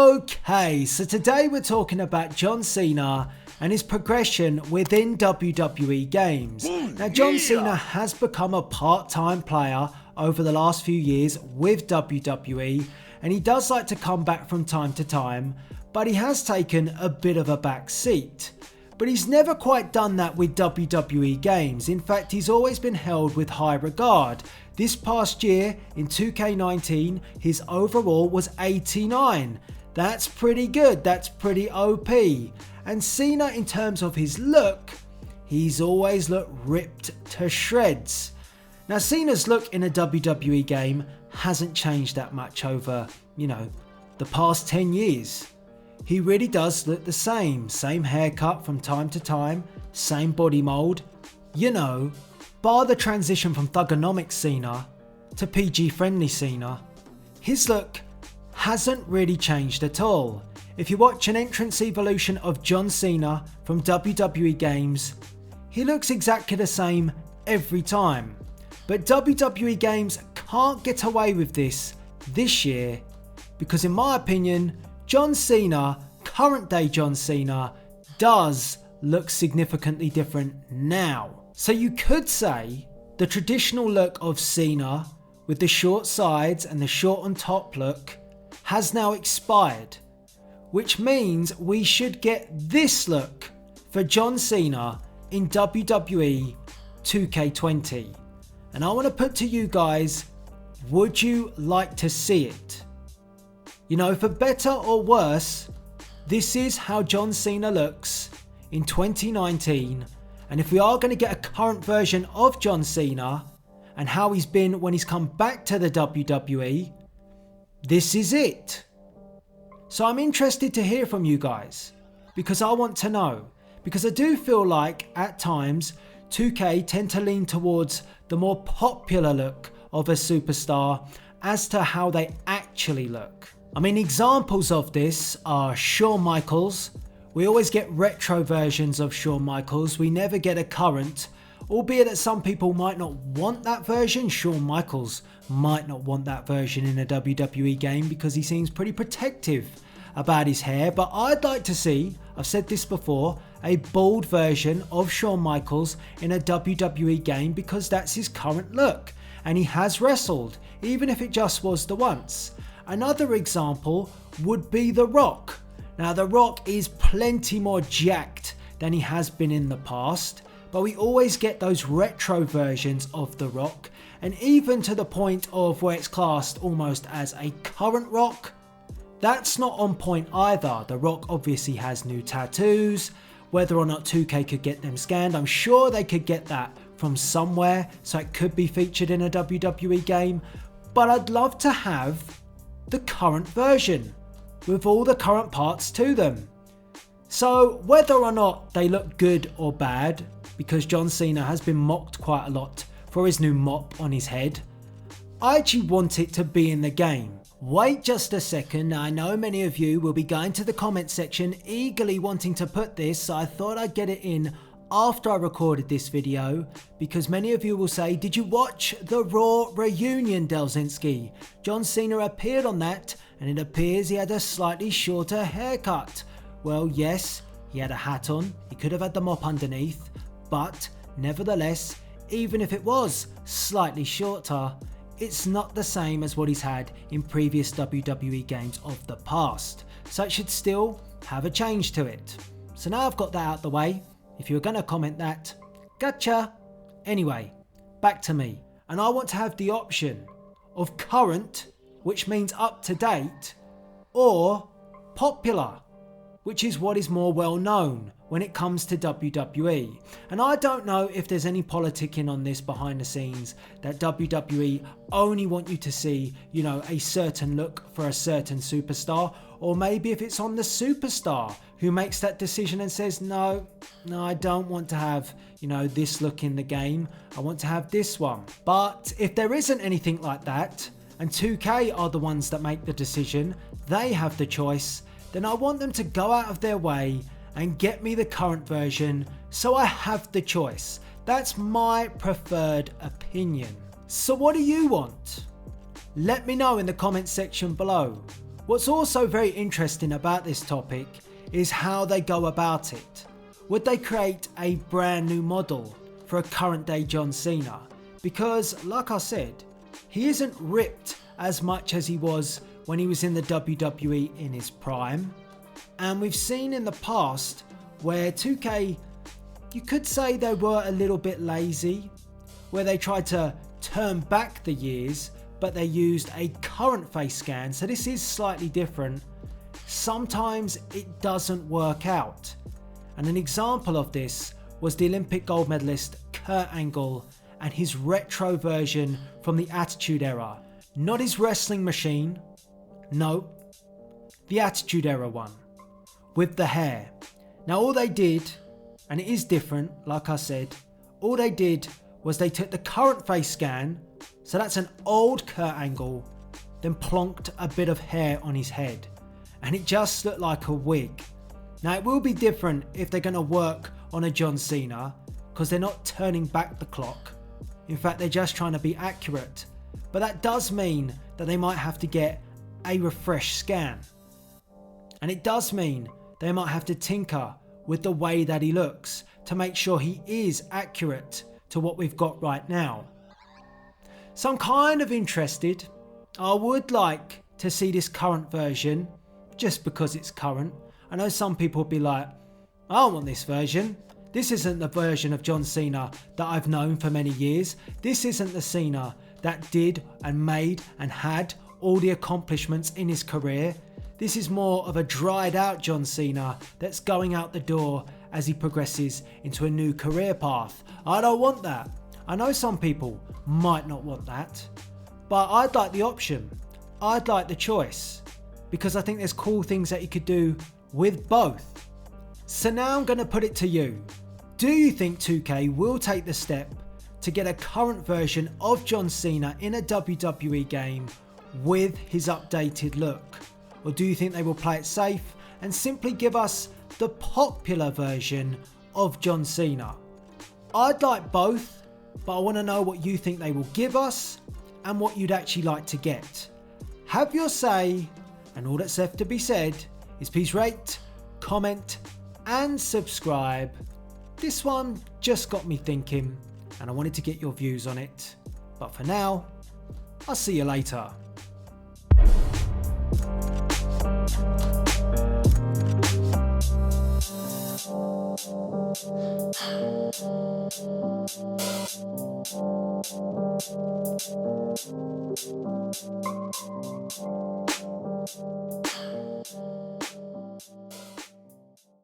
Okay, so today we're talking about John Cena and his progression within WWE Games. Now, John Cena has become a part-time player over the last few years with WWE, and he does like to come back from time to time, but he has taken a bit of a back seat. But he's never quite done that with WWE Games. In fact, he's always been held with high regard. This past year, in 2K19, his overall was 89. That's pretty good, that's pretty OP. And Cena, in terms of his look, he's always looked ripped to shreds. Now, Cena's look in a WWE game hasn't changed that much over, the past 10 years. He really does look the same haircut from time to time, same body mould, bar the transition from Thuganomics Cena to PG friendly Cena. His look hasn't really changed at all. If you watch an entrance evolution of John Cena from WWE Games, he looks exactly the same every time. But WWE Games can't get away with this year because, in my opinion, John Cena, current day John Cena, does look significantly different now. So you could say the traditional look of Cena with the short sides and the short on top look has now expired, which means we should get this look for John Cena in WWE 2K20. And I want to put to you guys, would you like to see it? For better or worse, this is how John Cena looks in 2019. And if we are going to get a current version of John Cena and how he's been when he's come back to the WWE, this is it. So I'm interested to hear from you guys because I want to know. Because I do feel like at times 2K tend to lean towards the more popular look of a superstar as to how they actually look. I mean, examples of this are Shawn Michaels. We always get retro versions of Shawn Michaels. We never get a current, albeit that some people might not want that version. Shawn Michaels might not want that version in a WWE game because he seems pretty protective about his hair. But I'd like to see, I've said this before, a bald version of Shawn Michaels in a WWE game because that's his current look. And he has wrestled, even if it just was the once. Another example would be The Rock. Now, The Rock is plenty more jacked than he has been in the past, but we always get those retro versions of The Rock, and even to the point of where it's classed almost as a current Rock, that's not on point either. The Rock obviously has new tattoos. Whether or not 2K could get them scanned, I'm sure they could get that from somewhere, so it could be featured in a WWE game, but I'd love to have the current version with all the current parts to them. So whether or not they look good or bad, because John Cena has been mocked quite a lot for his new mop on his head, I actually want it to be in the game. Wait just a second, I know many of you will be going to the comment section eagerly wanting to put this, so I thought I'd get it in after I recorded this video, because many of you will say, did you watch the Raw reunion, Delzinski? John Cena appeared on that, and it appears he had a slightly shorter haircut. Well, yes, he had a hat on, he could have had the mop underneath, but nevertheless, even if it was slightly shorter, it's not the same as what he's had in previous WWE games of the past, so it should still have a change to it. So now I've got that out the way. If you were going to comment that, gotcha. Anyway, back to me. And I want to have the option of current, which means up to date, or popular, which is what is more well known when it comes to WWE. And I don't know if there's any politicking on this behind the scenes, that WWE only want you to see, a certain look for a certain superstar, or maybe if it's on the superstar who makes that decision and says, no, I don't want to have, this look in the game. I want to have this one. But if there isn't anything like that, and 2K are the ones that make the decision, they have the choice, then I want them to go out of their way and get me the current version so I have the choice. That's my preferred opinion. So what do you want? Let me know in the comment section below. What's also very interesting about this topic is how they go about it. Would they create a brand new model for a current day John Cena? Because, like I said, he isn't ripped as much as he was when he was in the WWE in his prime. And we've seen in the past where 2K, you could say they were a little bit lazy, where they tried to turn back the years, but they used a current face scan. So this is slightly different. Sometimes it doesn't work out. And an example of this was the Olympic gold medalist Kurt Angle and his retro version from the Attitude Era. Not his wrestling machine, no, the Attitude Era one, with the hair. Now all they did, and it is different, like I said, all they did was they took the current face scan, so that's an old Kurt Angle, then plonked a bit of hair on his head, and it just looked like a wig. Now it will be different if they're going to work on a John Cena, because they're not turning back the clock. In fact, they're just trying to be accurate. But that does mean that they might have to get a refresh scan. And it does mean they might have to tinker with the way that he looks to make sure he is accurate to what we've got right now. So I'm kind of interested. I would like to see this current version just because it's current. I know some people will be like, I don't want this version. This isn't the version of John Cena that I've known for many years. This isn't the Cena that did and made and had all the accomplishments in his career. This is more of a dried out John Cena that's going out the door as he progresses into a new career path. I don't want that. I know some people might not want that, but I'd like the option. I'd like the choice, because I think there's cool things that you could do with both. So now I'm going to put it to you. Do you think 2K will take the step to get a current version of John Cena in a WWE game with his updated look? Or do you think they will play it safe and simply give us the popular version of John Cena? I'd like both, but I want to know what you think they will give us and what you'd actually like to get. Have your say, and all that's left to be said is please rate, comment and subscribe. This one just got me thinking and I wanted to get your views on it. But for now, I'll see you later.